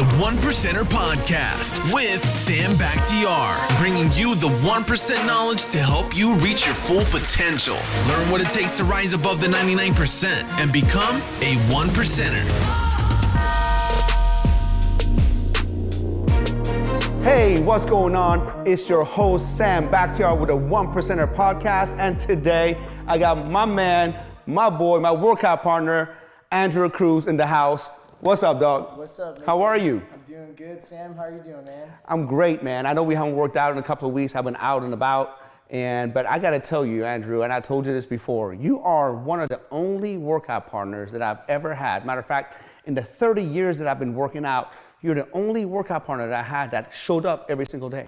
The One Percenter Podcast with Sam Bakhtiar, bringing you the 1% knowledge to help you reach your full potential. Learn what it takes to rise above the 99% and become a 1%er. Hey, what's going on? It's your host, Sam Bakhtiar with the One Percenter Podcast, and today I got my man, my boy, my workout partner, Andrew Cruz in the house. What's up, dog? What's up, man? How are you? I'm doing good, Sam. How are you doing, man? I'm great, man. I know we haven't worked out in a couple of weeks. I've been out and about, but I gotta tell you, Andrew, and I told you this before, you are one of the only workout partners that I've ever had. Matter of fact, in the 30 years that I've been working out, you're the only workout partner that I had that showed up every single day.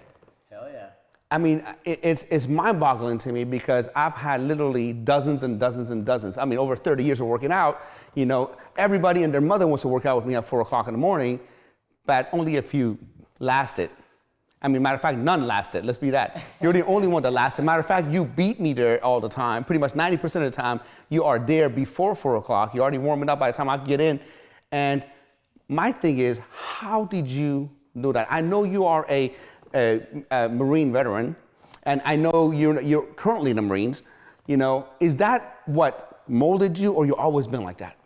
Hell yeah. I mean, it's mind-boggling to me because I've had literally dozens and dozens and dozens. I mean, over 30 years of working out, you know, everybody and their mother wants to work out with me at 4 o'clock in the morning, but only a few lasted. I mean, matter of fact, none lasted. Let's be that. You're the only one that lasted. Matter of fact, you beat me there all the time. Pretty much 90% of the time, you are there before 4 o'clock. You're already warming up by the time I get in. And my thing is, how did you do that? I know you are a Marine veteran, and I know you're currently in the Marines. You know, is that what molded you, or you always been like that?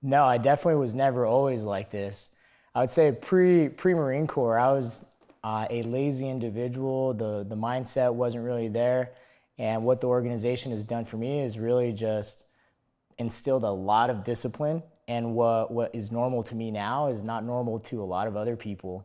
No, I definitely was never always like this. I would say pre-Marine Corps, I was a lazy individual. The mindset wasn't really there. And what the organization has done for me is really just instilled a lot of discipline. And what is normal to me now is not normal to a lot of other people.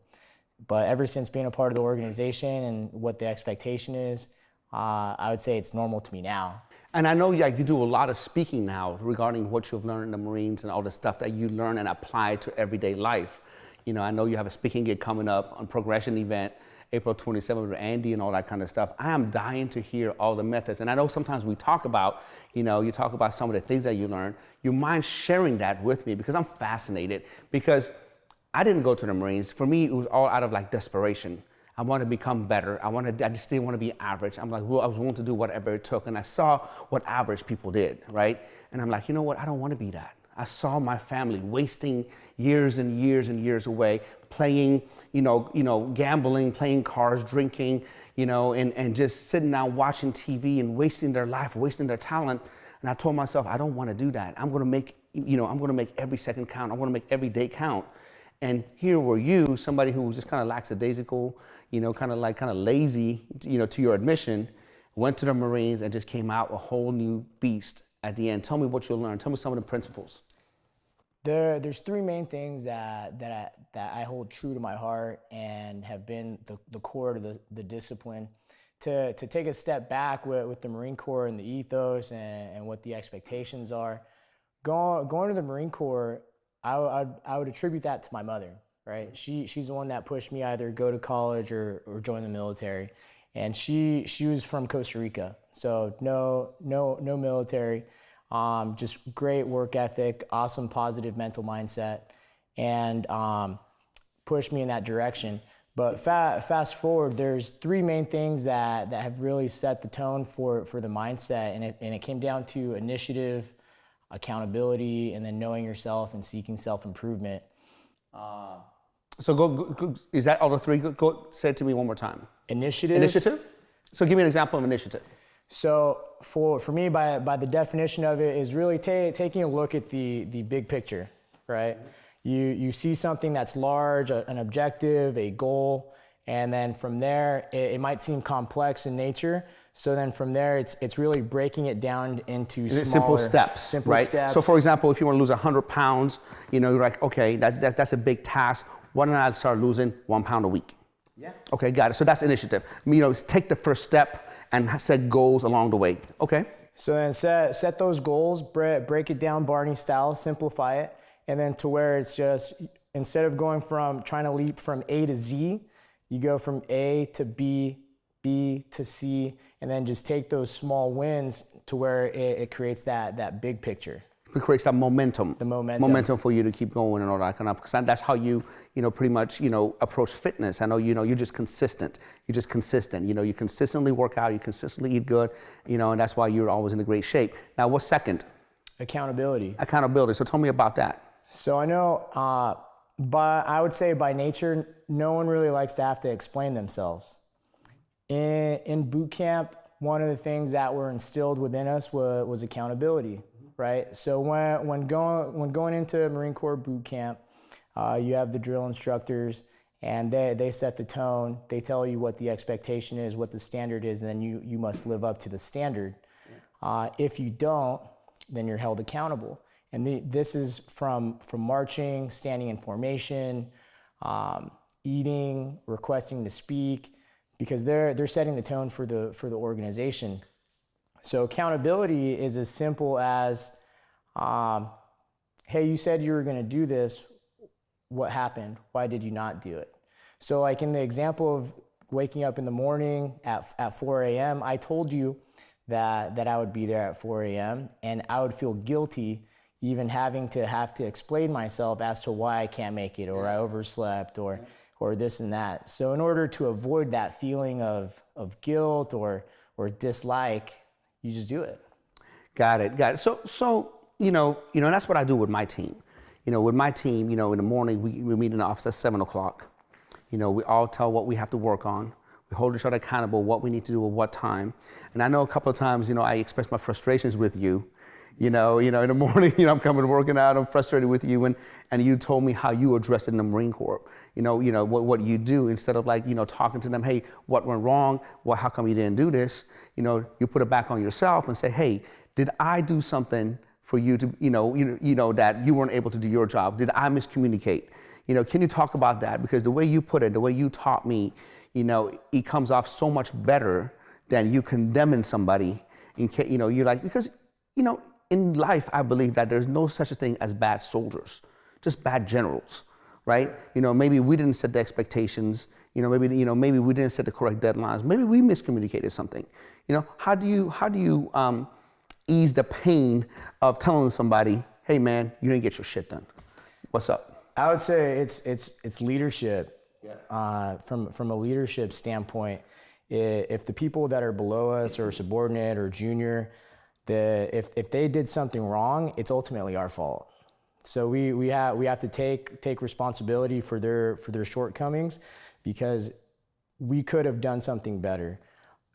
But ever since being a part of the organization and what the expectation is, I would say it's normal to me now. And I know you do a lot of speaking now regarding what you've learned in the Marines and all the stuff that you learn and apply to everyday life. You know, I know you have a speaking gig coming up on Progression event, April 27th with Andy and all that kind of stuff. I am dying to hear all the methods. And I know sometimes we talk about, you know, you talk about some of the things that you learn. You mind sharing that with me because I'm fascinated because I didn't go to the Marines. For me, it was all out of like desperation. I wanted to become better. I just didn't want to be average. I'm like, well, I was willing to do whatever it took. And I saw what average people did, right? And I'm like, you know what? I don't want to be that. I saw my family wasting years and years and years away playing, gambling, playing cards, drinking, and just sitting down watching TV and wasting their life, wasting their talent. And I told myself, I don't want to do that. I'm going to make every second count. I want to make every day count. And here were you, somebody who was just kind of lackadaisical, kind of lazy, to your admission, went to the Marines and just came out a whole new beast at the end. Tell me what you learned. Tell me some of the principles. There's three main things that I hold true to my heart and have been the core to the discipline. To take a step back with the Marine Corps and the ethos and what the expectations are, going to the Marine Corps, I would attribute that to my mother, right? She's the one that pushed me either go to college or join the military. And she was from Costa Rica, so no military, just great work ethic, awesome positive mental mindset, and pushed me in that direction. But fast forward, there's three main things that have really set the tone for the mindset, and it came down to initiative, accountability, and then knowing yourself and seeking self-improvement. So go, is that all the three? Go say it to me one more time. Initiative. So give me an example of initiative. So for me, by the definition of it, is really taking a look at the big picture, right? You see something that's large, an objective, a goal, and then from there, it might seem complex in nature. So then from there, it's really breaking it down into simple steps, right? Steps. So for example, if you want to lose 100 pounds, you're like, okay, that's a big task. Why don't I start losing 1 pound a week? Yeah. Okay, got it. So that's initiative. Take the first step and set goals along the way. Okay. So then set those goals, break it down Barney style, simplify it, and then to where it's just, instead of trying to leap from A to Z, you go from A to B, B to C, and then just take those small wins to where it creates that big picture. It creates that momentum. The momentum. Momentum for you to keep going and all that kind of, because that's how you, pretty much, approach fitness. I know, you're just consistent. You're just consistent. You consistently work out, you consistently eat good, and that's why you're always in a great shape. Now, what's second? Accountability. Accountability. So tell me about that. So I know But I would say by nature, no one really likes to have to explain themselves. In boot camp, one of the things that were instilled within us was accountability, right? So when going into Marine Corps boot camp, you have the drill instructors, and they set the tone. They tell you what the expectation is, what the standard is, and then you must live up to the standard. If you don't, then you're held accountable. And this is from marching, standing in formation, eating, requesting to speak, because they're setting the tone for the organization. So accountability is as simple as, hey, you said you were going to do this. What happened? Why did you not do it? So like in the example of waking up in the morning at 4 a.m., I told you that I would be there at 4 a.m. and I would feel guilty even having to explain myself as to why I can't make it, or I overslept, or this and that. So in order to avoid that feeling of guilt or dislike, you just do it. Got it. So you know, that's what I do with my team. With my team, in the morning, we meet in the office at 7 o'clock. We all tell what we have to work on. We hold each other accountable, what we need to do at what time. And I know a couple of times, I express my frustrations with you. In the morning, I'm coming working out, I'm frustrated with you, and you told me how you addressed it in the Marine Corps. What you do instead of talking to them, hey, what went wrong? Well, how come you didn't do this? You put it back on yourself and say, hey, did I do something for you to, that you weren't able to do your job? Did I miscommunicate? Can you talk about that? Because the way you put it, the way you taught me, it comes off so much better than you condemning somebody. You're like, because, in life, I believe that there's no such a thing as bad soldiers, just bad generals, right? Maybe we didn't set the expectations. Maybe we didn't set the correct deadlines. Maybe we miscommunicated something. How do you ease the pain of telling somebody, hey man, you didn't get your shit done? What's up? I would say it's leadership. Yeah. From a leadership standpoint, if the people that are below us or subordinate or junior, if they did something wrong, it's ultimately our fault. So we have to take responsibility for their shortcomings, because we could have done something better.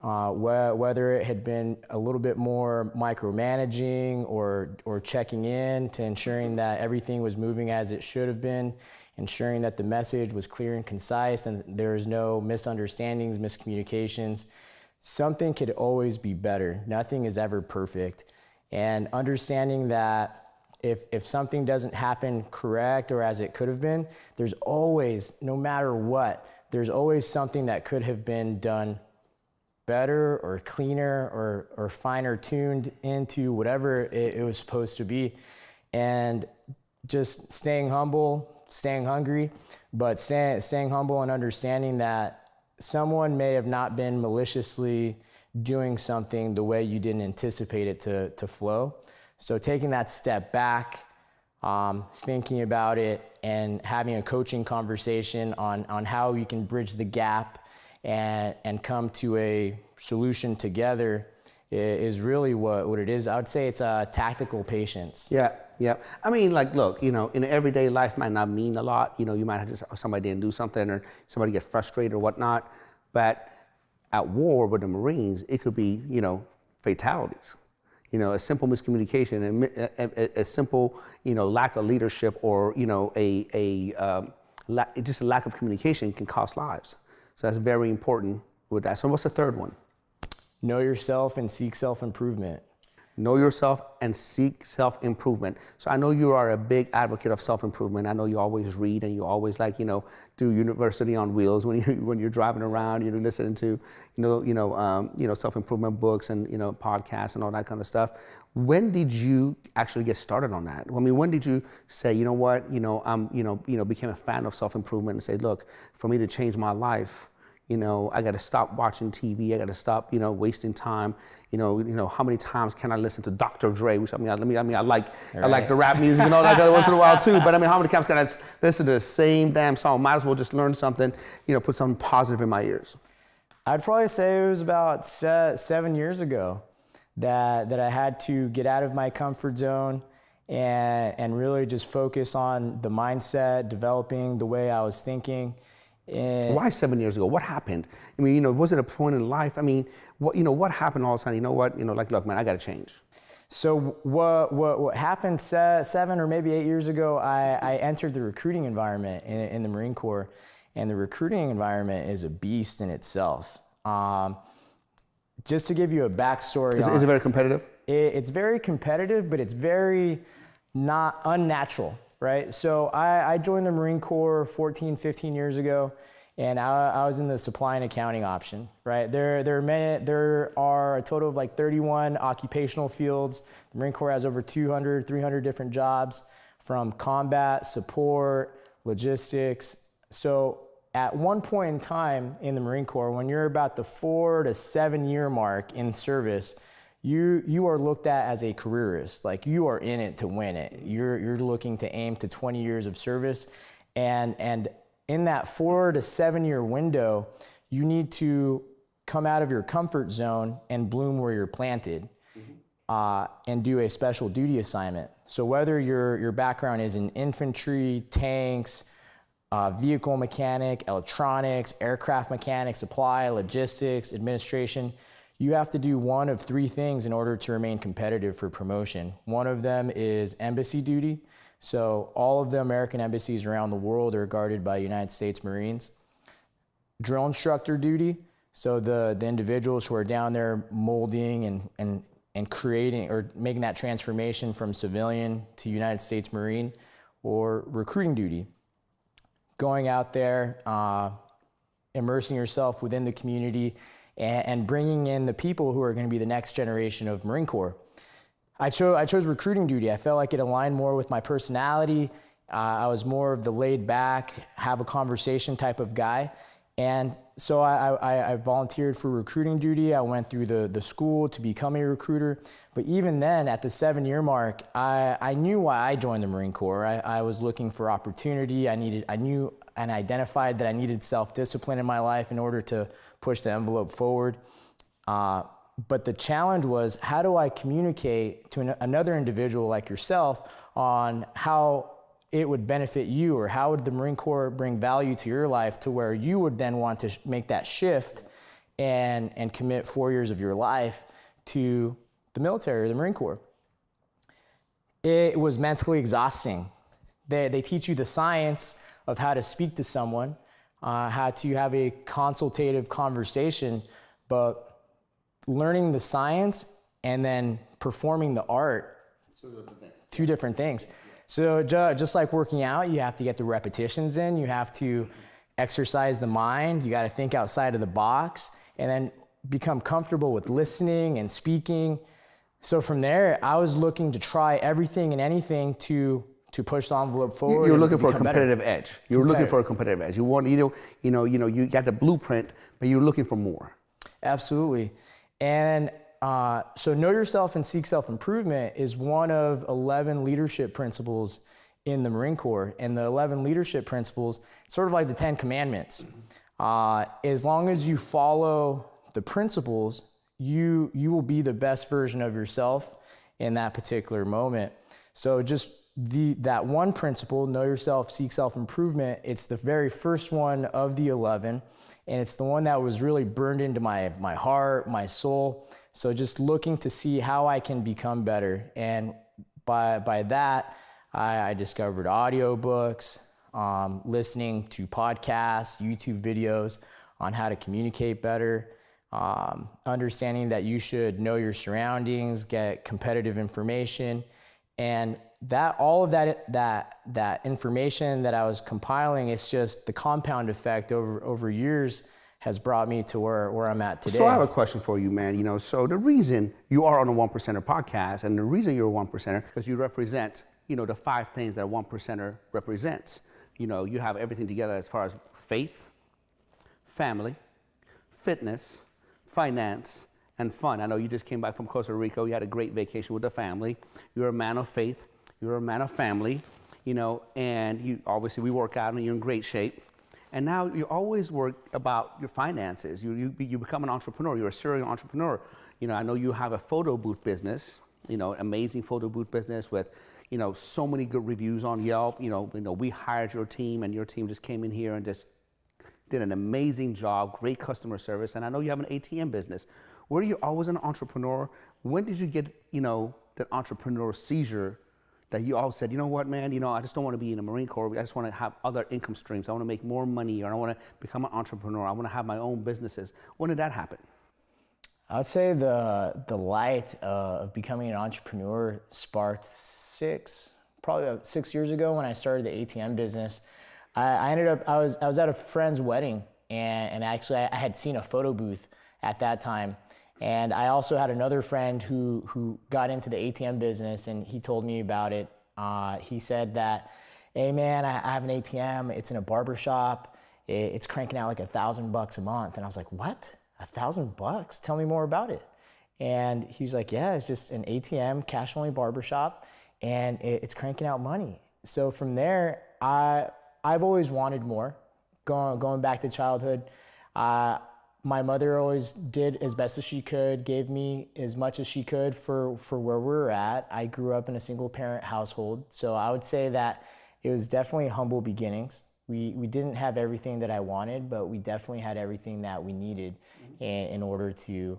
Whether it had been a little bit more micromanaging or checking in to ensuring that everything was moving as it should have been, ensuring that the message was clear and concise and there was no misunderstandings, miscommunications. Something could always be better. Nothing is ever perfect. And understanding that if something doesn't happen correct or as it could have been, there's always, no matter what, there's always something that could have been done better or cleaner or finer tuned into whatever it was supposed to be. And just staying humble, staying hungry, but staying humble and understanding that someone may have not been maliciously doing something the way you didn't anticipate it to flow. So taking that step back, thinking about it, and having a coaching conversation on how you can bridge the gap and come to a solution together is really what it is. I would say it's a tactical patience. Yeah. I mean, look, in everyday life might not mean a lot. You might have just, somebody didn't do something or somebody get frustrated or whatnot. But at war with the Marines, it could be, fatalities. A simple miscommunication and a simple, lack of leadership or, just a lack of communication can cost lives. So that's very important with that. So what's the third one? Know yourself and seek self-improvement. Know yourself and seek self-improvement. So I know you are a big advocate of self-improvement. I know you always read and you always do University on Wheels when you're driving around. You're listening to self-improvement books and podcasts and all that kind of stuff. When did you actually get started on that? I mean, when did you say, became a fan of self-improvement and say, look, for me to change my life, I got to stop watching TV. I got to stop, wasting time. How many times can I listen to Dr. Dre? Which I like the rap music and all that once in a while too. But how many times can I listen to the same damn song? Might as well just learn something, put something positive in my ears. I'd probably say it was about 7 years ago that I had to get out of my comfort zone and really just focus on the mindset, developing the way I was thinking. And why 7 years ago? What happened? I mean, was it a point in life? I mean, what happened all of a sudden? Like, look, man, I got to change. So what happened 7 or maybe 8 years ago, I entered the recruiting environment in the Marine Corps, and the recruiting environment is a beast in itself. Just to give you a backstory. Is it very competitive? It's very competitive, but it's very not unnatural, right? So I joined the Marine Corps 14, 15 years ago, and I was in the supply and accounting option, right? There are a total of like 31 occupational fields. The Marine Corps has over 200, 300 different jobs, from combat, support, logistics. So at one point in time in the Marine Corps, when you're about the 4 to 7 year mark in service, you are looked at as a careerist. Like, you are in it to win it. You're looking to aim to 20 years of service, and in that 4 to 7 year window, you need to come out of your comfort zone and bloom where you're planted, and do a special duty assignment. So whether your background is in infantry, tanks, vehicle mechanic, electronics, aircraft mechanic, supply, logistics, administration, you have to do one of 3 things in order to remain competitive for promotion. One of them is embassy duty. So all of the American embassies around the world are guarded by United States Marines. Drill instructor duty. So the individuals who are down there molding and creating or making that transformation from civilian to United States Marine. Or recruiting duty. Going out there, immersing yourself within the community, and bringing in the people who are going to be the next generation of Marine Corps. I chose recruiting duty. I felt like it aligned more with my personality. I was more of the laid back, have a conversation type of guy. And so I volunteered for recruiting duty. I went through the school to become a recruiter. But even then, at the 7 year mark, I knew why I joined the Marine Corps. I was looking for opportunity. I knew and identified that I needed self-discipline in my life in order to push the envelope forward. But the challenge was, how do I communicate to another individual like yourself on how it would benefit you, or how would the Marine Corps bring value to your life to where you would then want to make that shift and commit 4 years of your life to the military or the Marine Corps. It was mentally exhausting. They teach you the science of how to speak to someone, how to have a consultative conversation, but learning the science and then performing the art, 2 different things. So just like working out, you have to get the repetitions in, you have to exercise the mind, you got to think outside of the box, and then become comfortable with listening and speaking. So from there, I was looking to try everything and anything to push the envelope forward. You're looking for a competitive edge. You're looking for a competitive edge. You want, you got the blueprint, but you're looking for more. Absolutely. And so know yourself and seek self-improvement is one of 11 leadership principles in the Marine Corps. And the 11 leadership principles, sort of like the 10 Commandments. As long as you follow the principles, you will be the best version of yourself in that particular moment. So just that one principle, know yourself, seek self-improvement, it's the very first one of the 11. And it's the one that was really burned into my heart, my soul. So just looking to see how I can become better. And by that, I discovered audiobooks, listening to podcasts, YouTube videos on how to communicate better, understanding that you should know your surroundings, get competitive information, and all of that information that I was compiling, it's just the compound effect over years has brought me to where I'm at today. So I have a question for you, man. So the reason you are on the One Percenter podcast, and the reason you're a One Percenter, because you represent, the 5 things that a One Percenter represents. You have everything together as far as faith, family, fitness, finance, and fun. I know you just came back from Costa Rica. You had a great vacation with the family. You're a man of faith. You're a man of family, and you obviously we work out and you're in great shape. And now you always work about your finances. You become an entrepreneur. You're a serial entrepreneur. I know you have a photo booth business, amazing photo booth business with, so many good reviews on Yelp. We hired your team, and your team just came in here and just did an amazing job, great customer service. And I know you have an ATM business. Were you always an entrepreneur? When did you get, that entrepreneur seizure that you all said, you know what, man, I just don't want to be in the Marine Corps. I just want to have other income streams. I want to make more money, or I want to become an entrepreneur. I want to have my own businesses. When did that happen? I would say the light of becoming an entrepreneur sparked probably about 6 years ago when I started the ATM business. I was at a friend's wedding, and actually I had seen a photo booth at that time. And I also had another friend who got into the ATM business, and he told me about it. He said that, hey man, I have an ATM, it's in a barber shop, it's cranking out like $1,000 a month. And I was like, what? $1,000? Tell me more about it. And he was like, yeah, it's just an ATM, cash only barber shop, and it's cranking out money. So from there, I've always wanted more. Going back to childhood, my mother always did as best as she could, gave me as much as she could for where we were at. I grew up in a single parent household, so I would say that it was definitely humble beginnings. We didn't have everything that I wanted, but we definitely had everything that we needed in order to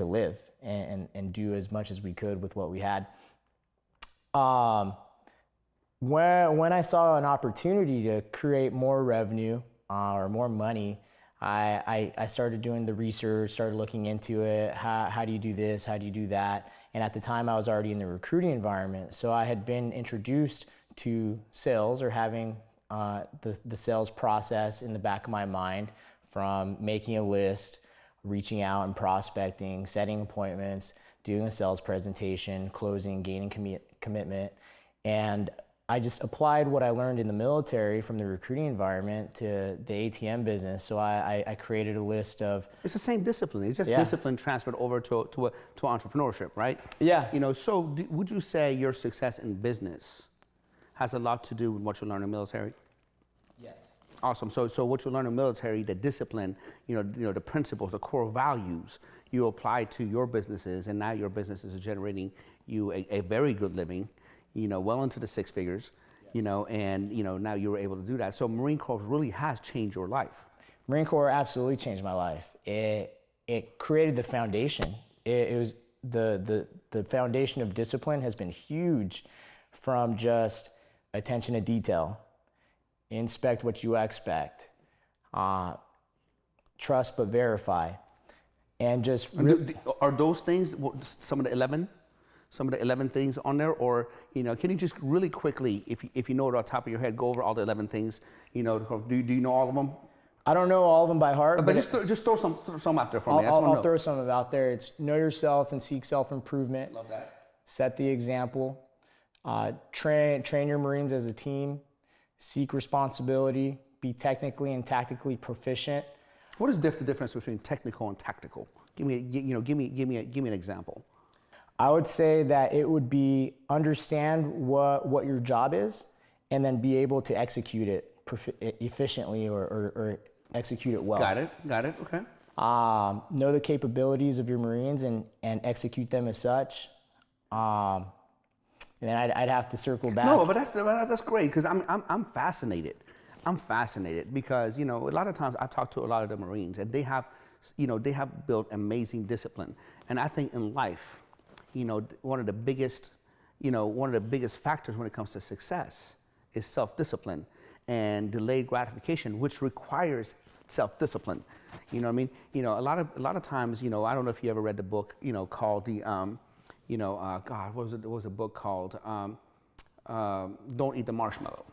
live and do as much as we could with what we had. When I saw an opportunity to create more revenue or more money, I started doing the research, started looking into it. How do you do this? How do you do that? And at the time, I was already in the recruiting environment. So I had been introduced to sales, or having the sales process in the back of my mind, from making a list, reaching out and prospecting, setting appointments, doing a sales presentation, closing, gaining commitment. And I just applied what I learned in the military from the recruiting environment to the ATM business. So I created a list of... It's the same discipline. It's just discipline transferred over to entrepreneurship, right? Yeah. Would you say your success in business has a lot to do with what you learned in the military? Yes. Awesome. So what you learn in the military, the discipline, the principles, the core values, you apply to your businesses, and now your businesses are generating you a very good living, well into the six figures, and now you were able to do that. So Marine Corps really has changed your life. Marine Corps absolutely changed my life. It created the foundation. It was the foundation of discipline has been huge, from just attention to detail, inspect what you expect, trust but verify, and just are those things some of the 11 things on there, or can you just really quickly, if you know it off the top of your head, go over all the 11 things? Do you know all of them? I don't know all of them by heart, but just throw some out there for me. I'll throw some out there. It's know yourself and seek self-improvement. Love that. Set the example. Train your Marines as a team. Seek responsibility. Be technically and tactically proficient. What is the difference between technical and tactical? Give me an example. I would say that it would be understand what your job is, and then be able to execute it efficiently or execute it well. Got it. Okay. Know the capabilities of your Marines and execute them as such. And then I'd have to circle back. No, but that's great, because I'm fascinated. I'm fascinated because a lot of times I've talked to a lot of the Marines, and they have built amazing discipline. And I think in life, one of the biggest factors when it comes to success is self-discipline and delayed gratification, which requires self-discipline. You know what I mean? A lot of times, I don't know if you ever read the book, called the, God, what was the book called? Don't Eat the Marshmallow.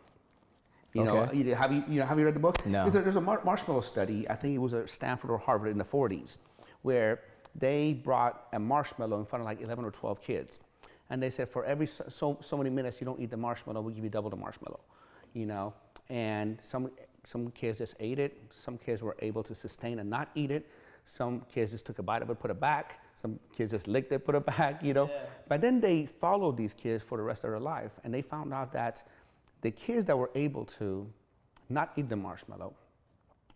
Okay. Have you read the book? No. There's a marshmallow study. I think it was at Stanford or Harvard in the 40s, where they brought a marshmallow in front of like 11 or 12 kids, and they said, for every so many minutes you don't eat the marshmallow, we'll give you double the marshmallow. And some kids just ate it. Some kids were able to sustain and not eat it. Some kids just took a bite of it, put it back. Some kids just licked it, put it back. Yeah. But then they followed these kids for the rest of their life, and they found out that the kids that were able to not eat the marshmallow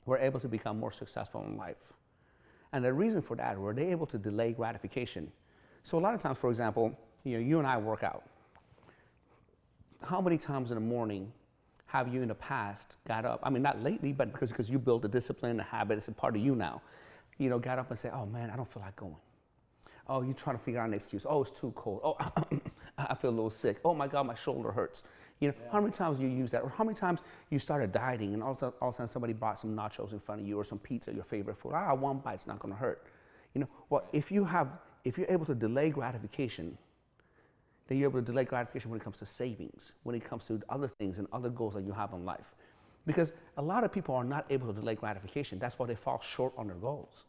were able to become more successful in life. And the reason for that, were they able to delay gratification. So a lot of times, for example, you and I work out. how many times in the morning have you in the past got up? I mean, not lately, but because you built the discipline, the habit, it's a part of you now. You know, got up and said, oh man, I don't feel like going. Oh, you're trying to figure out an excuse. Oh, it's too cold. Oh, I feel a little sick. Oh my God, my shoulder hurts. You know, how many times you use that? Or how many times you started dieting and all of a sudden somebody bought some nachos in front of you or some pizza, your favorite food. One bite's not gonna hurt. You know, well, if you're able to delay gratification, then you're able to delay gratification when it comes to savings, when it comes to other things and other goals that you have in life. Because a lot of people are not able to delay gratification. That's why they fall short on their goals.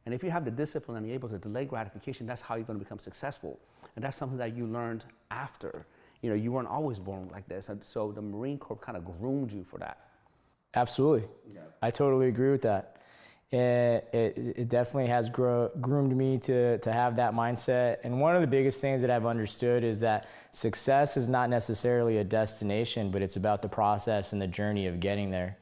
And if you have the discipline and you're able to delay gratification, that's how you're going to become successful. And that's something that you learned after. You know, you weren't always born like this. And so the Marine Corps kind of groomed you for that. Absolutely. Yeah. I totally agree with that. It definitely has groomed me to have that mindset. And one of the biggest things that I've understood is that success is not necessarily a destination, but it's about the process and the journey of getting there.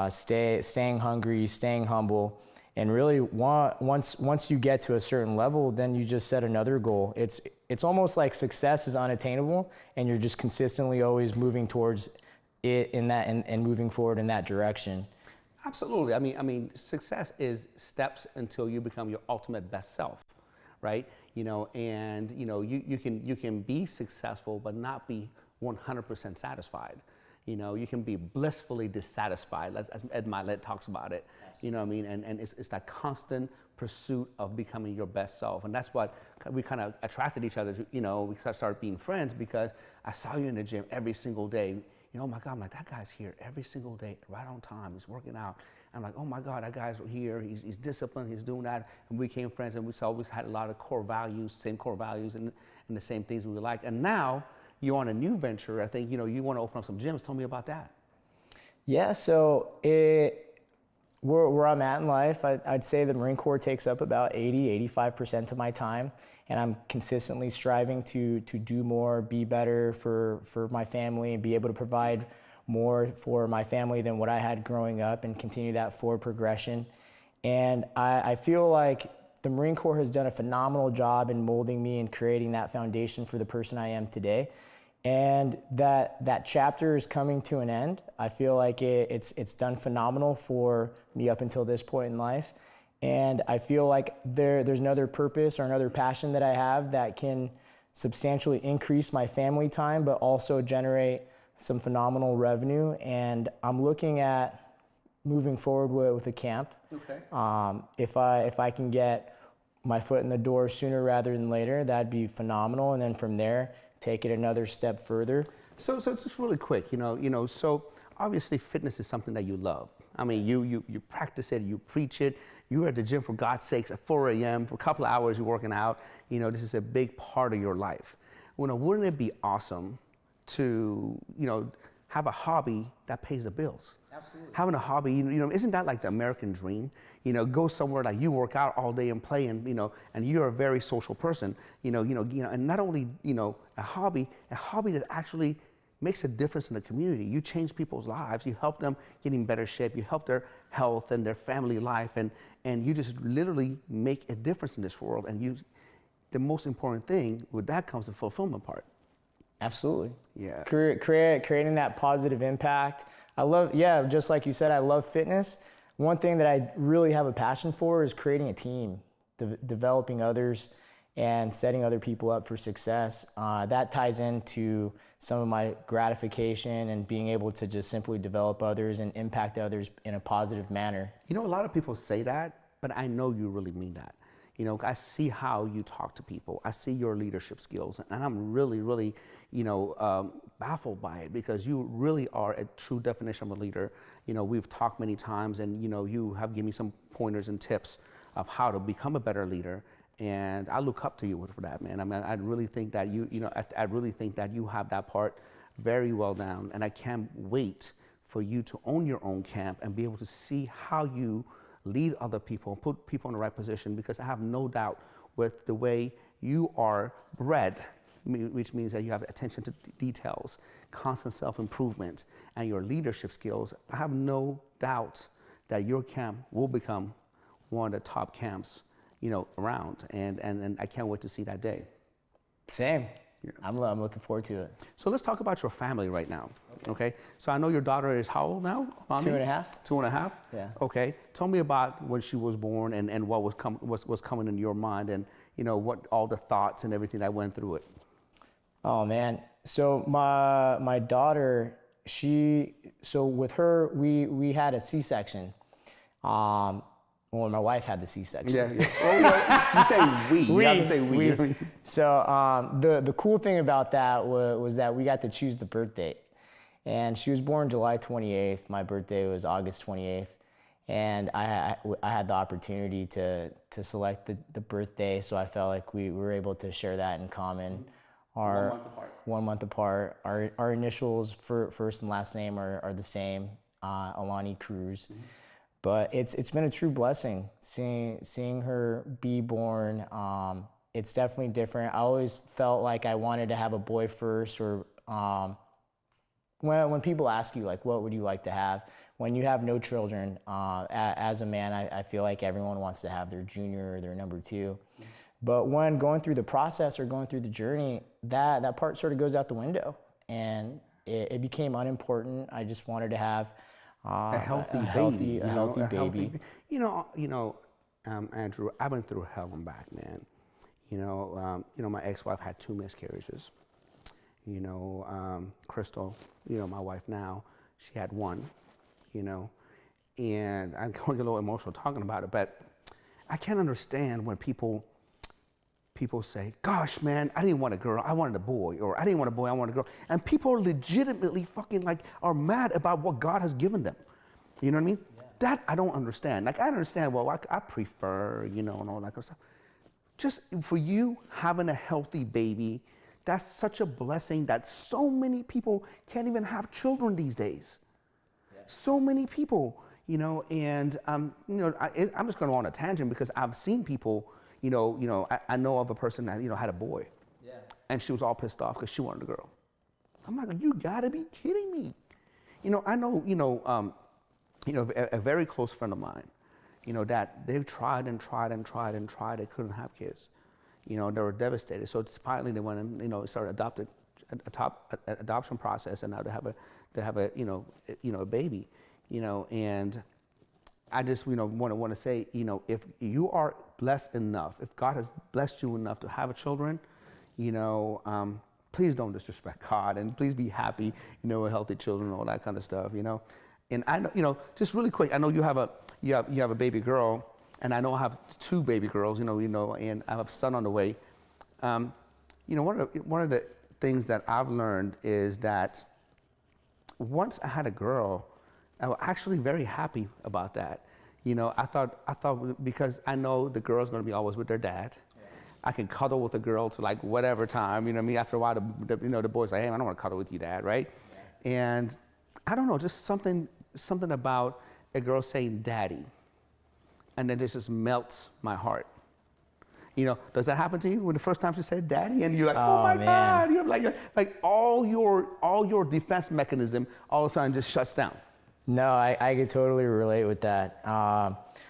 Staying hungry, staying humble, and really once you get to a certain level, then you just set another goal. It's almost like success is unattainable, and you're just consistently always moving towards it and moving forward in that direction. Absolutely. I mean, success is steps until you become your ultimate best self, right? You know, and you know, you can be successful but not be 100% satisfied. You know, you can be blissfully dissatisfied, as Ed Milet talks about it. You know what I mean? And it's that constant pursuit of becoming your best self. And that's what we kind of attracted each other to. You know, we started being friends because I saw you in the gym every single day. You know, oh my God, I'm like, that guy's here every single day, right on time. He's working out. I'm like, oh my God, that guy's here. He's disciplined. He's doing that. And we became friends, and we always had a lot of core values, same core values, and the same things we like. And now you're on a new venture. I think, you know, you want to open up some gyms. Tell me about that. Yeah, so where I'm at in life, I'd say the Marine Corps takes up about 85% of my time. And I'm consistently striving to do more, be better for my family, and be able to provide more for my family than what I had growing up, and continue that forward progression. And I feel like the Marine Corps has done a phenomenal job in molding me and creating that foundation for the person I am today. And that chapter is coming to an end. I feel like it's done phenomenal for me up until this point in life. And I feel like there's another purpose or another passion that I have that can substantially increase my family time, but also generate some phenomenal revenue. And I'm looking at moving forward with a camp. Okay. If I can get my foot in the door sooner rather than later, that'd be phenomenal. And then from there, take it another step further. So just really quick, you know, so obviously fitness is something that you love. I mean, you practice it, you preach it. You're at the gym, for God's sakes, at 4 a.m. for a couple of hours, you're working out. You know, this is a big part of your life. You know, wouldn't it be awesome to, you know, have a hobby that pays the bills? Absolutely. Having a hobby, you know, isn't that like the American dream? You know, go somewhere like you work out all day and play, and you know, and you're a very social person. You know, and not only, you know, a hobby that actually makes a difference in the community. You change people's lives. You help them get in better shape. You help their health and their family life, and you just literally make a difference in this world. And the most important thing with that comes the fulfillment part. Absolutely. Yeah. Creating that positive impact. I love, just like you said, I love fitness. One thing that I really have a passion for is creating a team, developing others, and setting other people up for success. That ties into some of my gratification and being able to just simply develop others and impact others in a positive manner. You know, a lot of people say that, but I know you really mean that. You know, I see how you talk to people. I see your leadership skills, and I'm really, really, you know, baffled by it, because you really are a true definition of a leader. You know, we've talked many times, and you know, you have given me some pointers and tips of how to become a better leader. And I look up to you for that, man. I mean, I really think that I really think that you have that part very well down. And I can't wait for you to own your own camp and be able to see how you lead other people, put people in the right position, because I have no doubt with the way you are bred, which means that you have attention to details, constant self-improvement, and your leadership skills. I have no doubt that your camp will become one of the top camps, you know, around, and I can't wait to see that day. Same. I'm looking forward to it. So let's talk about your family right now. Okay. So I know your daughter is how old now? Mommy? 2.5. 2.5. Yeah. Okay. Tell me about when she was born and what was coming in your mind, and what all the thoughts and everything that went through it. Oh man. So my daughter, with her we had a C-section. Well, my wife had the C-section. Yeah. Oh, you say we. You have to say we. So the cool thing about that was that we got to choose the birth date. And she was born July 28th. My birthday was August 28th. And I had the opportunity to select the birthday, so I felt like we were able to share that in common. 1 month apart. Our initials for first and last name are the same, Andrew Cruz. Mm-hmm. But it's been a true blessing seeing her be born. It's definitely different. I always felt like I wanted to have a boy first, or when people ask you like, what would you like to have? When you have no children, as a man, I feel like everyone wants to have their junior or their number two. But when going through the process or going through the journey, that part sort of goes out the window, and it became unimportant. I just wanted to have a healthy baby. Andrew, I've been through hell and back, man. My ex-wife had 2 miscarriages. Crystal, my wife now, she had 1. And I'm going to get a little emotional talking about it, but I can't understand when people say, gosh, man, I didn't want a girl, I wanted a boy, or I didn't want a boy, I wanted a girl. And people are legitimately fucking are mad about what God has given them. You know what I mean? Yeah. That I don't understand. I understand, well, I prefer, and all that kind of stuff. Just for you having a healthy baby, that's such a blessing that so many people can't even have children these days. Yeah. So many people, and I'm just going on a tangent because I've seen people. I know of a person that had a boy, and she was all pissed off because she wanted a girl. I'm like, you gotta be kidding me. I know, a very close friend of mine, that they've tried and tried and tried and tried, they couldn't have kids. They were devastated. So it's finally they went and started adoption process, and now they have a baby, and I just want to say, if you are blessed enough, if God has blessed you enough to have children, please don't disrespect God, and please be happy, with healthy children and all that kind of stuff, And I know, just really quick, I know you have a baby girl, and I know I have 2 baby girls, and I have a son on the way. One of the things that I've learned is that once I had a girl, I was actually very happy about that. I thought because I know the girl's going to be always with their dad. Yeah. I can cuddle with a girl to whatever time. After a while, the boy's like, hey, I don't want to cuddle with you, dad, right? Yeah. And I don't know, just something about a girl saying daddy, and then this just melts my heart. Does that happen to you when the first time she said daddy, and you're like, oh my God, you're like all your defense mechanism all of a sudden just shuts down. No, I could totally relate with that.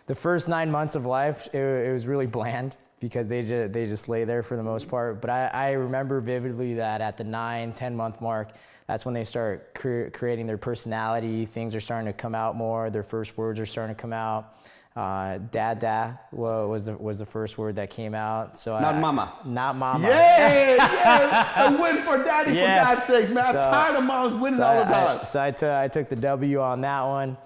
The first 9 months of life, it was really bland because they just lay there for the most part. But I remember vividly that at the 9-10 month mark, that's when they start creating their personality. Things are starting to come out more. Their first words are starting to come out. Dada was the first word that came out. So not mama. Not mama. Yeah. I win for daddy, for God's sakes, man. I'm tired of moms winning all the time. I took the W on that one.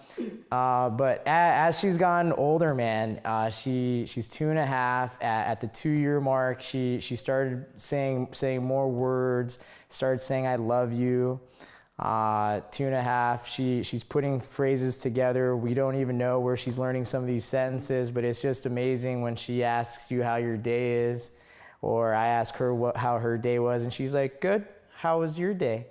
But as she's gotten older, man, she's 2.5. At the 2-year mark, she started saying more words. Started saying I love you. 2.5, she's putting phrases together. We don't even know where she's learning some of these sentences, but it's just amazing when she asks you how your day is, or I ask her how her day was, and she's like, good, how was your day?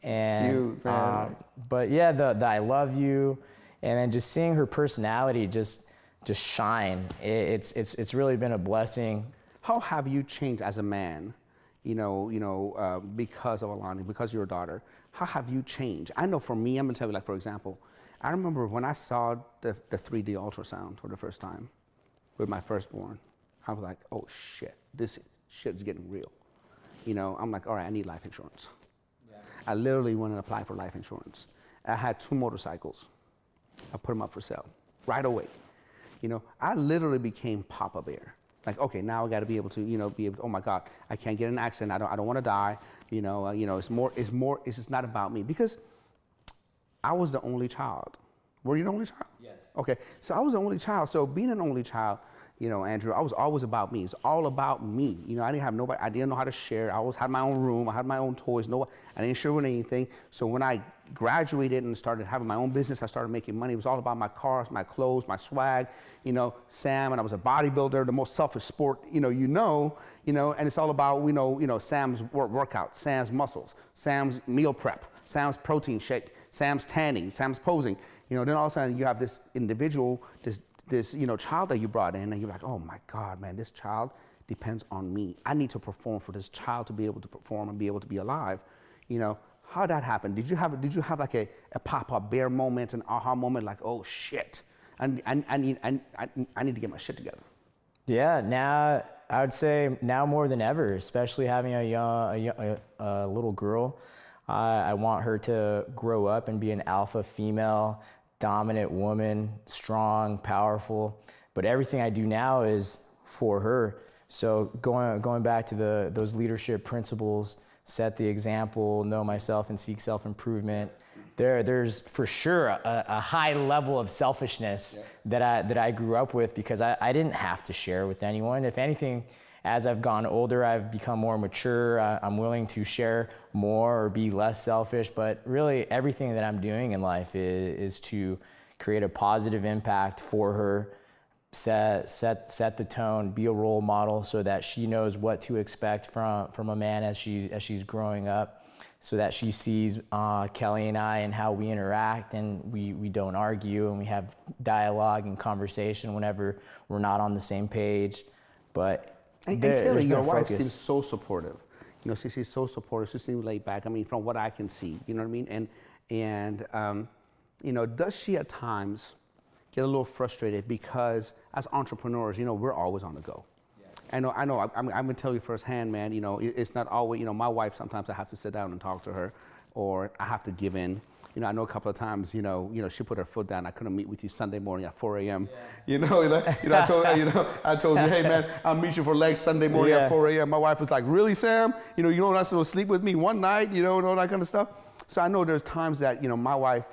And but yeah, the I love you, and then just seeing her personality just shine, it's really been a blessing. How have you changed as a man, because of Alani, because of your daughter? How have you changed? I know for me, I'm gonna tell you, for example, I remember when I saw the 3D ultrasound for the first time with my firstborn, I was like, oh shit, this shit is getting real. I'm like, all right, I need life insurance. Yeah. I literally went and applied for life insurance. I had 2 motorcycles. I put them up for sale right away. I literally became Papa Bear. Like, okay, now I got to be able to, oh my God, I can't get in an accident. I don't want to die. It's just not about me, because I was the only child. Were you the only child? Yes. Okay, so I was the only child. So being an only child, Andrew, I was always about me. It's all about me. I didn't have nobody. I didn't know how to share. I always had my own room. I had my own toys. I didn't share with anything. So when I graduated and started having my own business, I started making money. It was all about my cars, my clothes, my swag. Sam, and I was a bodybuilder, the most selfish sport, and it's all about, Sam's workout, Sam's muscles, Sam's meal prep, Sam's protein shake, Sam's tanning, Sam's posing. Then all of a sudden you have this individual, this child that you brought in, and you're like, oh my God, man, this child depends on me. I need to perform for this child to be able to perform and be able to be alive. How that happened? Did you have like a Papa Bear moment, an aha moment, like, oh shit, I need to get my shit together? Yeah, now I would say now more than ever, especially having a little girl. I want her to grow up and be an alpha female, dominant woman, strong, powerful. But everything I do now is for her. So going back to those leadership principles, set the example, know myself and seek self-improvement. There's for sure a high level of selfishness that I grew up with, because I didn't have to share with anyone. If anything, as I've gone older, I've become more mature. I'm willing to share more or be less selfish, but really everything that I'm doing in life is to create a positive impact for her, set the tone, be a role model so that she knows what to expect from a man as she's growing up, so that she sees Kelly and I and how we interact, and we don't argue, and we have dialogue and conversation whenever we're not on the same page. But And Kelly, your wife seems so supportive. She seems so supportive. She seems laid back. I mean, from what I can see, you know what I mean? And does she at times get a little frustrated, because as entrepreneurs, we're always on the go. Yes. I know. I'm gonna tell you firsthand, man. It's not always. My wife, sometimes I have to sit down and talk to her, or I have to give in. I know a couple of times, she put her foot down. I couldn't meet with you Sunday morning at 4 a.m. Yeah. I told you, hey man, I'll meet you for legs Sunday morning at 4 a.m. My wife was like, really, Sam? You don't have to sleep with me one night, and all that kind of stuff. So I know there's times that, my wife,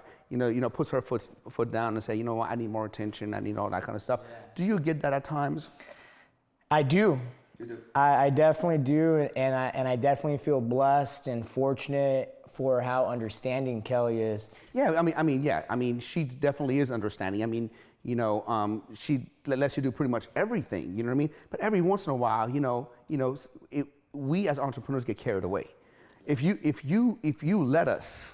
puts her foot down and say, you know what, I need more attention. I need all that kind of stuff. Yeah. Do you get that at times? I do. You do? I definitely do, and I definitely feel blessed and fortunate for how understanding Kelly is. Yeah, I mean, she definitely is understanding. I mean, she lets you do pretty much everything. You know what I mean? But every once in a while, we as entrepreneurs get carried away. If you let us,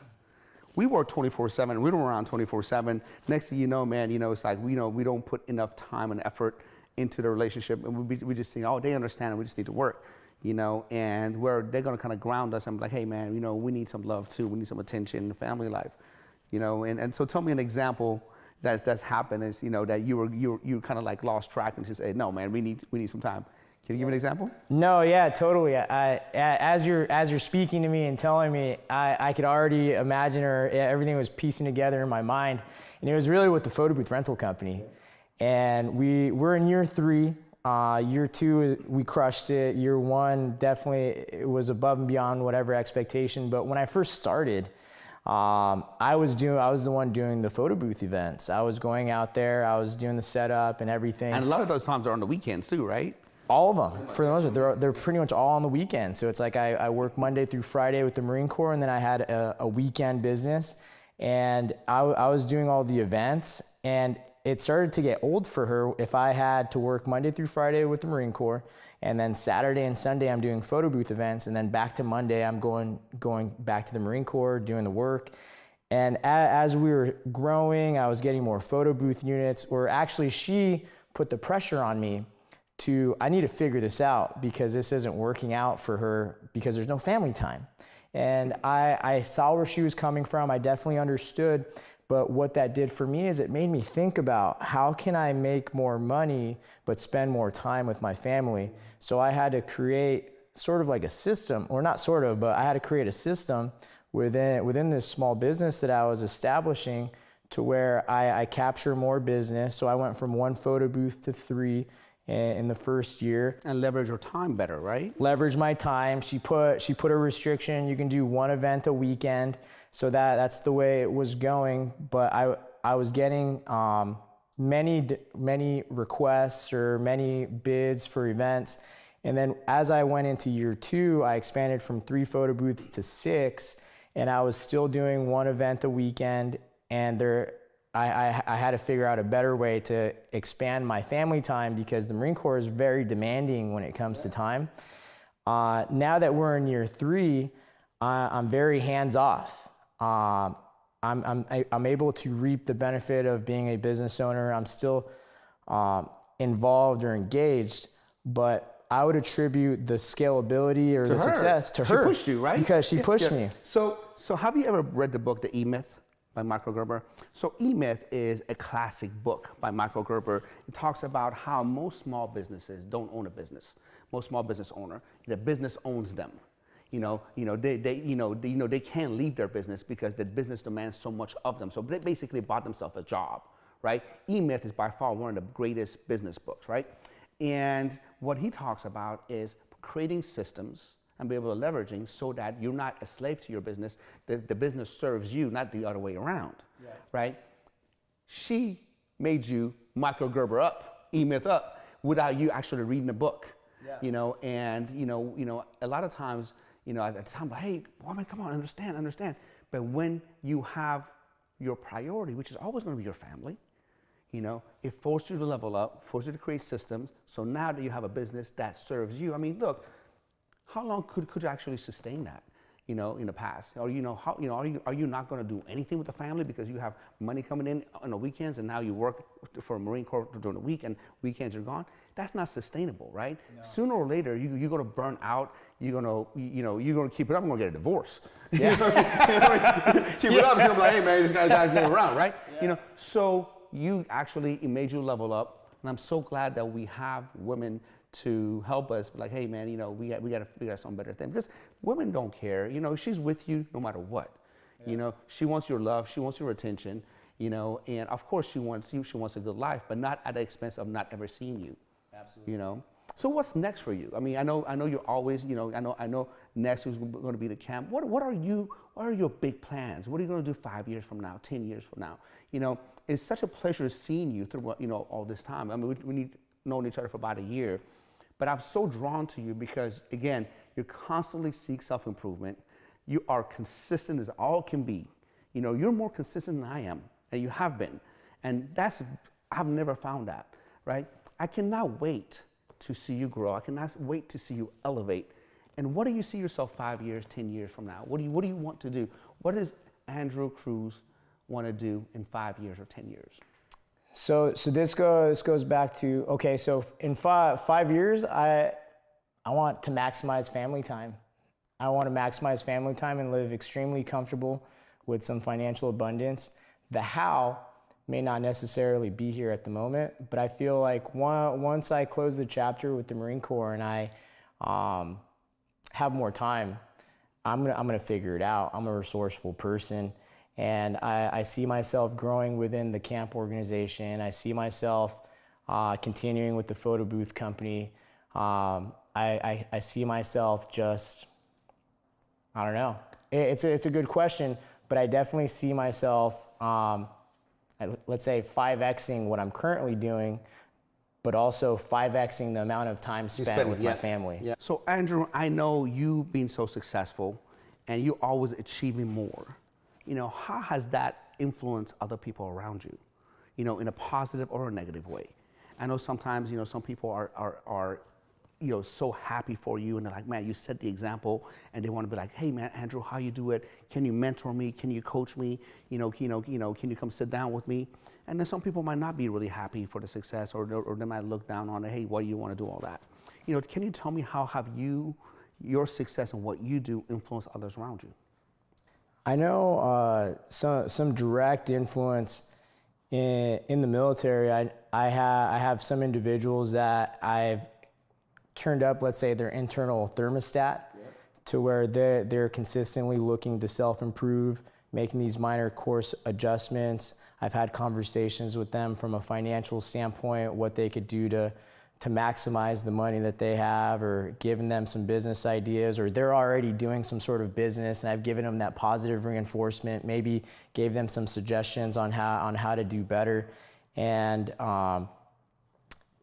we work 24/7. We don't run 24/7. Next thing you know, man, it's like we don't put enough time and effort into the relationship, and we just think, oh, they understand, and we just need to work. And where they're gonna kind of ground us and be like, hey man, we need some love too. We need some attention in the family life, And so tell me an example that's happened is, that you kind of like lost track and just say, no man, we need some time. Can you give me an example? No, yeah, totally. As you're speaking to me and telling me, I could already imagine everything was piecing together in my mind, and it was really with the photo booth rental company, and we're in year 3. Year 2, we crushed it. Year 1, definitely it was above and beyond whatever expectation. But when I first started, I was the one doing the photo booth events. I was going out there, I was doing the setup and everything. And a lot of those times are on the weekends too, right? All of them, for the most part. They're pretty much all on the weekends. So it's like I work Monday through Friday with the Marine Corps, and then I had a weekend business. And I was doing all the events, and it started to get old for her if I had to work Monday through Friday with the Marine Corps, and then Saturday and Sunday I'm doing photo booth events, and then back to Monday I'm going back to the Marine Corps, doing the work. And as we were growing, I was getting more photo booth units, or actually she put the pressure on me I need to figure this out, because this isn't working out for her, because there's no family time. And I saw where she was coming from. I definitely understood. But what that did for me is it made me think about, how can I make more money but spend more time with my family? So I had to create sort of like a system, or not sort of, but I had to create a system within this small business that I was establishing to where I capture more business. So I went from 1 photo booth to 3 in the first year. And leverage your time better, right? Leverage my time. She put a restriction. You can do 1 event a weekend. So that's the way it was going. But I was getting many requests or many bids for events. And then as I went into year 2, I expanded from 3 photo booths to 6, and I was still doing 1 event a weekend. And I had to figure out a better way to expand my family time, because the Marine Corps is very demanding when it comes to time. Now that we're in year 3, I'm very hands off. I'm able to reap the benefit of being a business owner. I'm still involved or engaged, but I would attribute the scalability or the success to her. She pushed you, right? Because she pushed me. So have you ever read the book, The E-Myth by Michael Gerber? So E-Myth is a classic book by Michael Gerber. It talks about how most small businesses don't own a business. Most small business owner, the business owns them. They can't leave their business because the business demands so much of them. So they basically bought themselves a job, right? E-Myth is by far one of the greatest business books, right? And what he talks about is creating systems and be able to leveraging so that you're not a slave to your business. The business serves you, not the other way around, right? She made you Michael Gerber up, E-Myth up, without you actually reading the book, and a lot of times, at the time, like, hey, woman, come on, understand. But when you have your priority, which is always going to be your family, it forces you to level up, forces you to create systems. So now that you have a business that serves you, I mean, look, how long could you actually sustain that, in the past? Or, are you not going to do anything with the family because you have money coming in on the weekends, and now you work for a Marine Corps during the week and weekends are gone? That's not sustainable, right? No. Sooner or later, you're going to burn out. You're going to keep it up. I'm going to get a divorce. Yeah. Keep it up. So I'm like, hey man, this guy's moving around, right? Yeah. So you actually, it made you level up, and I'm so glad that we have women to help us, like, hey man, we got to figure out some better thing, because women don't care. She's with you no matter what. Yeah. She wants your love, she wants your attention, and of course she wants a good life, but not at the expense of not ever seeing you. Absolutely. So what's next for you? I mean, I know you're always, I know next is going to be the camp. What are your big plans? What are you going to do 5 years from now, 10 years from now? It's such a pleasure seeing you through all this time. I mean, we've known each other for about a year, but I'm so drawn to you because, again, you constantly seek self-improvement. You are consistent as all can be. You're more consistent than I am, and you have been. And I've never found that, right? I cannot wait to see you grow. I cannot wait to see you elevate. And what do you see yourself 5 years, 10 years from now? What do you want to do? What does Andrew Cruz want to do in 5 years or 10 years? So this goes back to, okay, so in 5 years, I want to maximize family time. I want to maximize family time and live extremely comfortable with some financial abundance. The how may not necessarily be here at the moment, but I feel like once I close the chapter with the Marine Corps and I have more time, I'm gonna figure it out. I'm a resourceful person. And I see myself growing within the camp organization. I see myself continuing with the photo booth company. I see myself just, I don't know. It's a good question, but I definitely see myself, let's say 5Xing what I'm currently doing, but also 5Xing the amount of time spent with my family. Yeah. So Andrew, I know you being so successful and you always achieving more. How has that influenced other people around you, in a positive or a negative way? I know sometimes, some people are so happy for you, and they're like, man, you set the example, and they want to be like, hey man, Andrew, how you do it? Can you mentor me? Can you coach me? Can you come sit down with me? And then some people might not be really happy for the success, or they might look down on it. Hey, why do you want to do all that? Can you tell me how have your success and what you do influence others around you? I know some direct influence in the military. I have some individuals that I've turned up, let's say, their internal thermostat to where they're consistently looking to self-improve, making these minor course adjustments. I've had conversations with them from a financial standpoint, what they could do to maximize the money that they have, or giving them some business ideas, or they're already doing some sort of business and I've given them that positive reinforcement, maybe gave them some suggestions on how to do better. And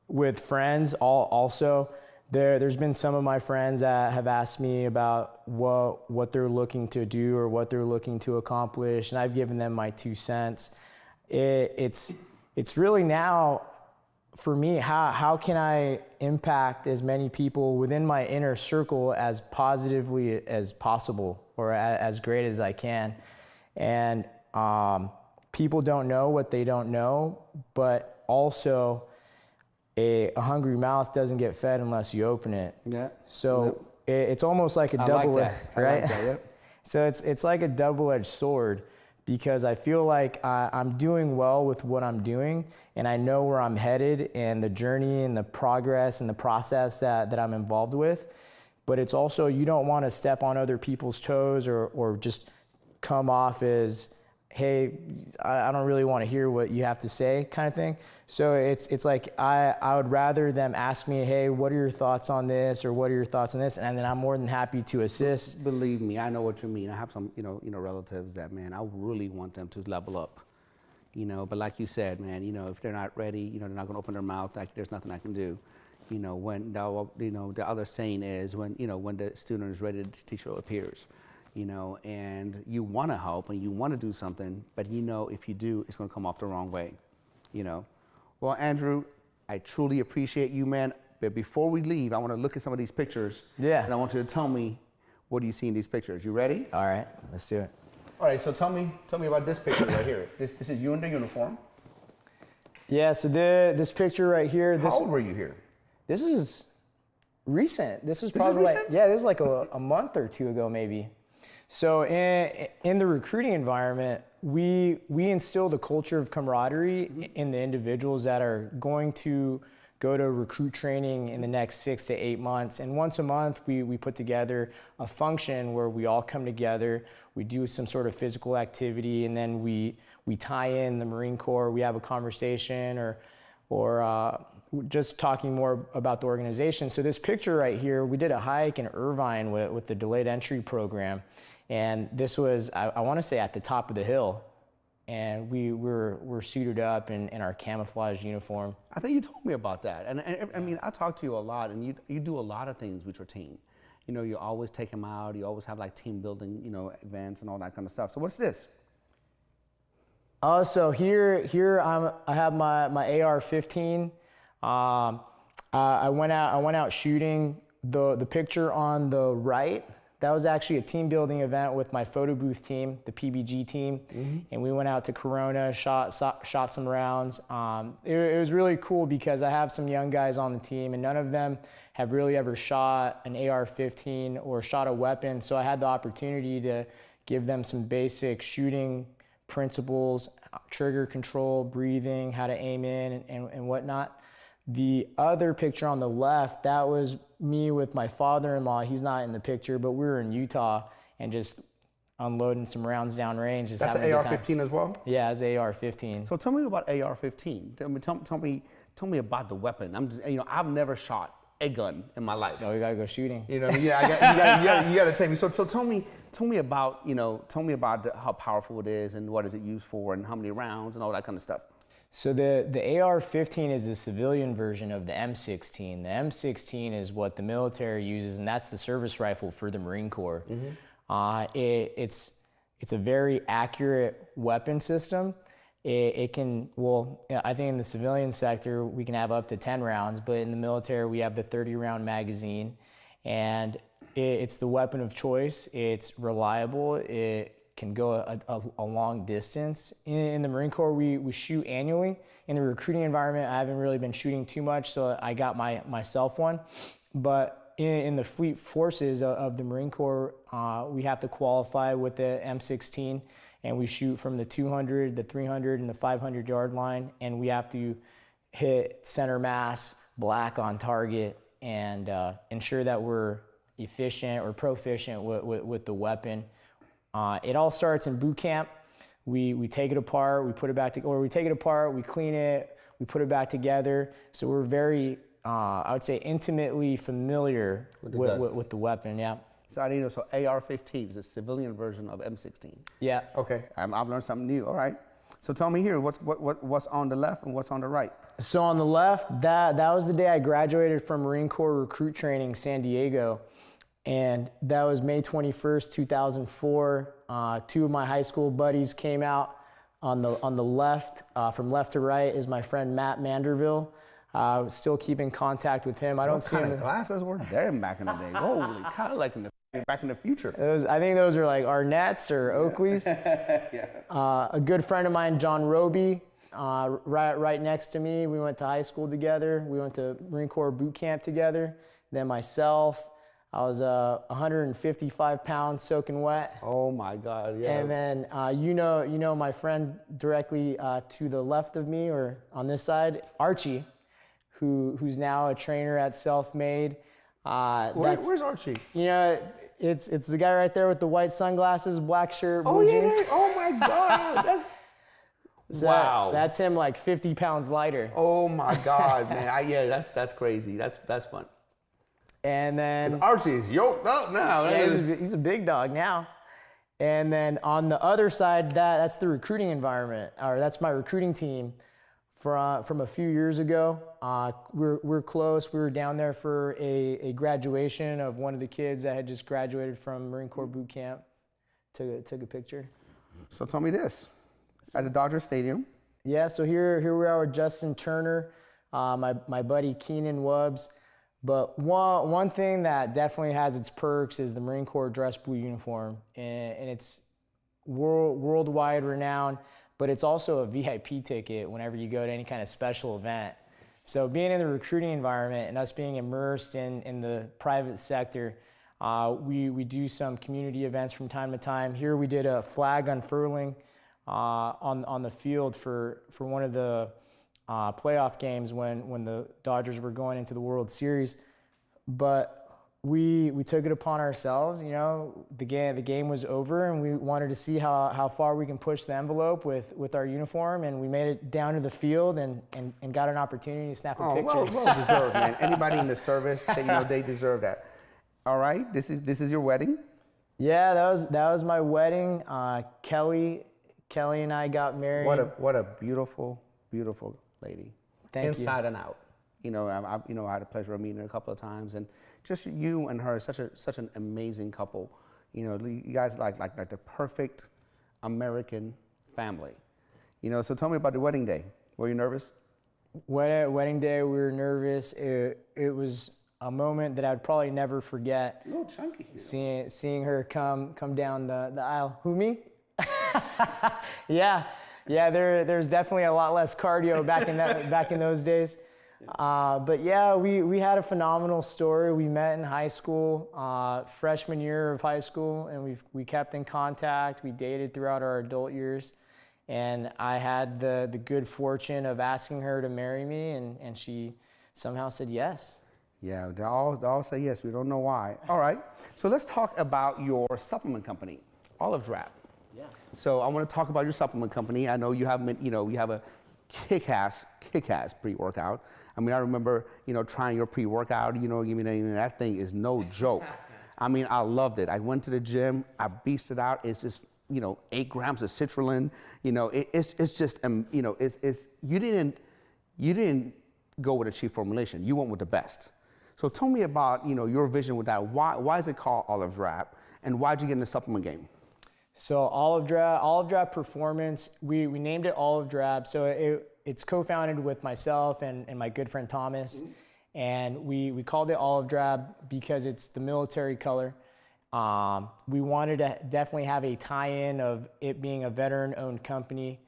with friends also, there's been some of my friends that have asked me about what they're looking to do or what they're looking to accomplish, and I've given them my 2 cents. It's really now, for me, how can I impact as many people within my inner circle as positively as possible, or as great as I can. And people don't know what they don't know, but also a hungry mouth doesn't get fed unless you open it. Yeah. So it's almost like a double-edged, right? Like that, yep. So it's like a double-edged sword, because I feel like I'm doing well with what I'm doing, and I know where I'm headed and the journey and the progress and the process that I'm involved with. But it's also, you don't want to step on other people's toes or just come off as, hey, I don't really want to hear what you have to say, kind of thing. So it's like I would rather them ask me, hey, what are your thoughts on this, or what are your thoughts on this, and then I'm more than happy to assist. Believe me, I know what you mean. I have some, relatives that, man, I really want them to level up, But like you said, man, if they're not ready, they're not going to open their mouth. Like, there's nothing I can do. When the other saying is when the student is ready, the teacher appears. And you want to help and you want to do something, but if you do, it's going to come off the wrong way. Well, Andrew, I truly appreciate you, man. But before we leave, I want to look at some of these pictures. Yeah. And I want you to tell me, what do you see in these pictures? You ready? All right, let's do it. All right, so tell me about this picture right here. This is you in the uniform. Yeah, so this picture right here. How old were you here? This is recent. This was probably like a month or two ago, maybe. So in the recruiting environment, we instilled a culture of camaraderie in the individuals that are going to go to recruit training in the next 6 to 8 months. And once a month, we put together a function where we all come together, we do some sort of physical activity, and then we tie in the Marine Corps, we have a conversation or just talking more about the organization. So this picture right here, we did a hike in Irvine with the delayed entry program. And this was, I want to say, at the top of the hill. And we're suited up in our camouflage uniform. I think you told me about that. And I mean, I talk to you a lot, and you do a lot of things with your team. You always take them out. You always have like team building, events and all that kind of stuff. So what's this? So here I have my AR-15. I went out shooting. The picture on the right, that was actually a team building event with my photo booth team, the PBG team. Mm-hmm. And we went out to Corona, shot some rounds. It was really cool because I have some young guys on the team and none of them have really ever shot an AR-15 or shot a weapon. So I had the opportunity to give them some basic shooting principles, trigger control, breathing, how to aim in and whatnot. The other picture on the left, that was me with my father-in-law. He's not in the picture, but we were in Utah and just unloading some rounds downrange. That's an AR-15 as well? Yeah, it's AR-15. So tell me about AR-15. Tell me about the weapon. I'm just, I've never shot a gun in my life. Oh, you gotta go shooting. You gotta take me. So tell me about how powerful it is and what is it used for and how many rounds and all that kind of stuff. So the AR-15 is the civilian version of the M16. The M16 is what the military uses, and that's the service rifle for the Marine Corps. Mm-hmm. It's a very accurate weapon system. It can, I think in the civilian sector, we can have up to 10 rounds, but in the military, we have the 30-round magazine, and it's the weapon of choice. It's reliable. It can go a long distance. In the Marine Corps, we shoot annually. In the recruiting environment, I haven't really been shooting too much, so I got myself one. But in the fleet forces of the Marine Corps, we have to qualify with the M16, and we shoot from the 200, the 300, and the 500 yard line, and we have to hit center mass, black on target and ensure that we're efficient or proficient with the weapon. It all starts in boot camp. We take it apart, we put it back we take it apart, we clean it, we put it back together. So we're very, I would say, intimately familiar with the weapon. Yeah. So I need to know. So AR-15 is a civilian version of M16. Yeah. Okay, I've learned something new. All right. So tell me here, what's on the left and what's on the right? So on the left, that was the day I graduated from Marine Corps recruit training, San Diego. And that was May 21st, 2004. Two of my high school buddies came out. On the left, from left to right, is my friend Matt Manderville. Still keep in contact with him. I don't see him. What kind of glasses were there back in the day? Holy cow, like back in the future. I think those are like Arnett's or Oakleys. Yeah. A good friend of mine, John Roby, right next to me. We went to high school together. We went to Marine Corps boot camp together. Then myself, I was 155 pounds soaking wet. Oh my God, yeah. And then you know my friend directly to the left of me or on this side, Archie, who's now a trainer at Self-Made. Where's Archie? You know, it's the guy right there with the white sunglasses, black shirt, blue jeans. Yeah. Oh my God. Wow. That's him, like 50 pounds lighter. Oh my God, man. That's crazy. That's fun. And then Archie's yoked up now. Yeah, he's a big dog now. And then on the other side, that's the recruiting environment, or that's my recruiting team from a few years ago. We're close. We were down there for a graduation of one of the kids that had just graduated from Marine Corps boot camp. Took a picture. So tell me this, at the Dodger Stadium. Yeah, so here we are with Justin Turner, my buddy Keenan Wubbs. But one thing that definitely has its perks is the Marine Corps dress blue uniform, and it's worldwide renowned, but it's also a VIP ticket whenever you go to any kind of special event. So being in the recruiting environment and us being immersed in the private sector, we do some community events from time to time. Here we did a flag unfurling on the field for one of the playoff games when the Dodgers were going into the World Series. But we took it upon ourselves, you know, the game was over and we wanted to see how far we can push the envelope with our uniform, and we made it down to the field and got an opportunity to snap a picture. Well deserved, man. Anybody in the service, they deserve that. All right, this is your wedding? Yeah, that was my wedding. Kelly and I got married. What a beautiful lady. Thank you. Inside and out. You know, I had the pleasure of meeting her a couple of times, and just you and her, such an amazing couple. You know, you guys like the perfect American family. You know, so tell me about the wedding day. Were you nervous? Wedding day, we were nervous. It was a moment that I'd probably never forget. A little chunky here. Seeing her come down the aisle. Who, me? Yeah, there's definitely a lot less cardio back in those days. But yeah, we had a phenomenal story. We met in high school, freshman year of high school, and we kept in contact. We dated throughout our adult years, and I had the good fortune of asking her to marry me, and she somehow said yes. Yeah, they all say yes. We don't know why. All right, so let's talk about your supplement company, Olive Drab. Yeah. So I want to talk about your supplement company. I know you have a kick-ass pre-workout. I mean, I remember, trying your pre-workout, that thing is no joke. I mean, I loved it. I went to the gym, I beasted out. It's just, 8 grams of citrulline. It's just, you didn't go with a cheap formulation. You went with the best. So tell me about, your vision with that. Why is it called Olive Drab? And why'd you get in the supplement game? So Olive Drab Performance, we named it Olive Drab. So it's co-founded with myself and my good friend Thomas. Mm-hmm. And we called it Olive Drab because it's the military color. We wanted to definitely have a tie-in of it being a veteran-owned company.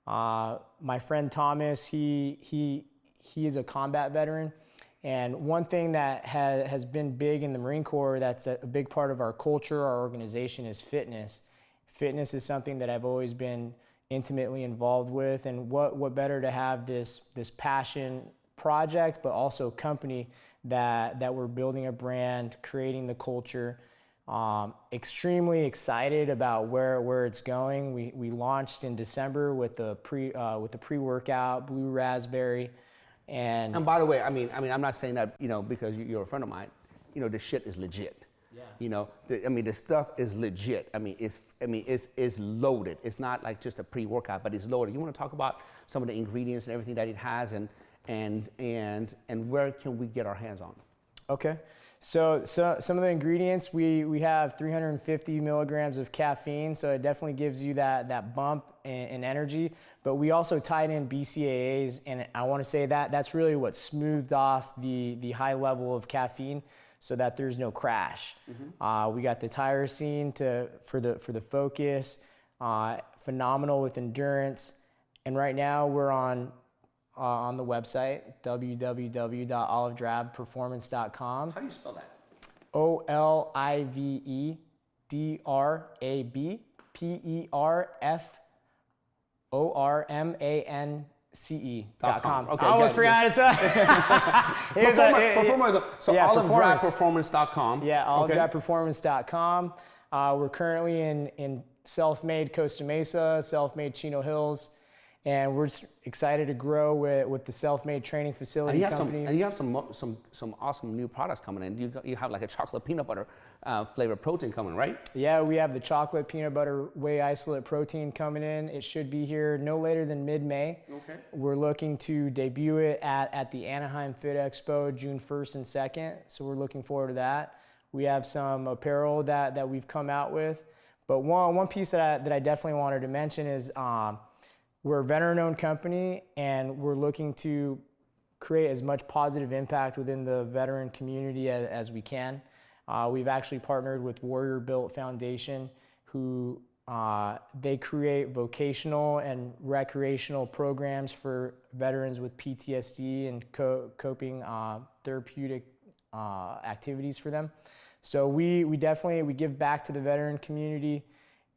My friend Thomas, he is a combat veteran. And one thing that has been big in the Marine Corps, that's a big part of our culture, our organization, is fitness. Fitness is something that I've always been intimately involved with, and what better to have this passion project, but also company that we're building a brand, creating the culture. Extremely excited about where it's going. We launched in December with the pre-workout blue raspberry, and by the way, I mean, I'm not saying that, you know, because you're a friend of mine. You know, the shit is legit. Yeah. You know, the stuff is legit. It's loaded. It's not like just a pre-workout, but it's loaded. You want to talk about some of the ingredients and everything that it has, and where can we get our hands on? Okay. So some of the ingredients, we have 350 milligrams of caffeine, so it definitely gives you that bump in energy. But we also tied in BCAAs, and I want to say that's really what smoothed off the high level of caffeine, so that there's no crash. Mm-hmm. We got the tyrosine for the focus, phenomenal with endurance, and right now we're on the website, www.olivedrabperformance.com. How do you spell that? OliveDrabperformance.com. Okay, I almost forgot it. Performance. So yeah, olivedrabperformance.com. Yeah, olivedrabperformance.com. We're currently in self-made Costa Mesa, self-made Chino Hills. And we're just excited to grow with the self-made training facility company. And you have some awesome new products coming in. You have like a chocolate peanut butter flavored protein coming, right? Yeah, we have the chocolate peanut butter whey isolate protein coming in. It should be here no later than mid-May. Okay. We're looking to debut it at the Anaheim Fit Expo June 1st and 2nd. So we're looking forward to that. We have some apparel that we've come out with. But one piece that I definitely wanted to mention is we're a veteran-owned company, and we're looking to create as much positive impact within the veteran community as we can. We've actually partnered with Warrior Built Foundation, who they create vocational and recreational programs for veterans with PTSD and coping therapeutic activities for them. So we definitely give back to the veteran community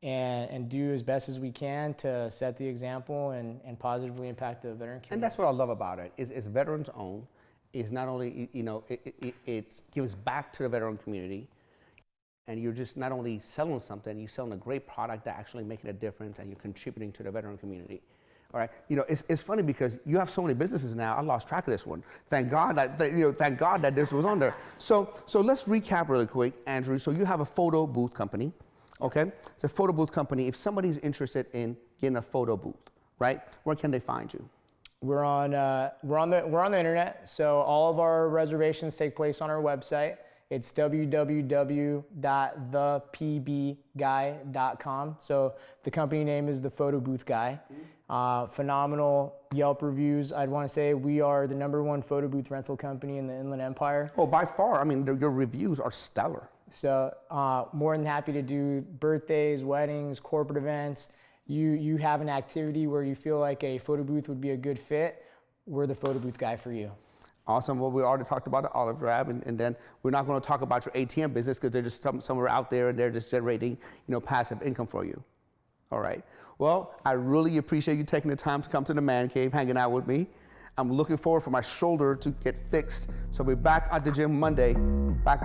and do as best as we can to set the example and positively impact the veteran community. And that's what I love about it. It's veterans owned. It's not only, you know, it gives back to the veteran community, and you're just not only selling something, you're selling a great product that actually making a difference, and you're contributing to the veteran community. All right, you know, it's funny because you have so many businesses now. I lost track of this one. Thank God that this was on there. So let's recap really quick, Andrew. So you have a photo booth company. Okay, it's a photo booth company. If somebody's interested in getting a photo booth, right, where can they find you? We're on the internet, so all of our reservations take place on our website. It's www.thepbguy.com. So the company name is The Photo Booth Guy. Phenomenal Yelp reviews. I'd want to say we are the #1 photo booth rental company in the Inland Empire. Oh, by far. I mean, your reviews are stellar. So more than happy to do birthdays, weddings, corporate events. You have an activity where you feel like a photo booth would be a good fit, we're the photo booth guy for you. Awesome. Well, we already talked about the Olive Drab, and then we're not going to talk about your ATM business because they're just somewhere out there and they're just generating, you know, passive income for you. All right. Well, I really appreciate you taking the time to come to the Man Cave, hanging out with me. I'm looking forward for my shoulder to get fixed. So we're back at the gym Monday. Back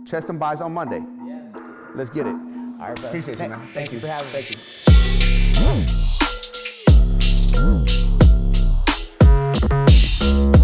chest and buys on Monday. Yeah. Let's get it. All right, brother. Appreciate you, man. Thank you for having me. Thank you.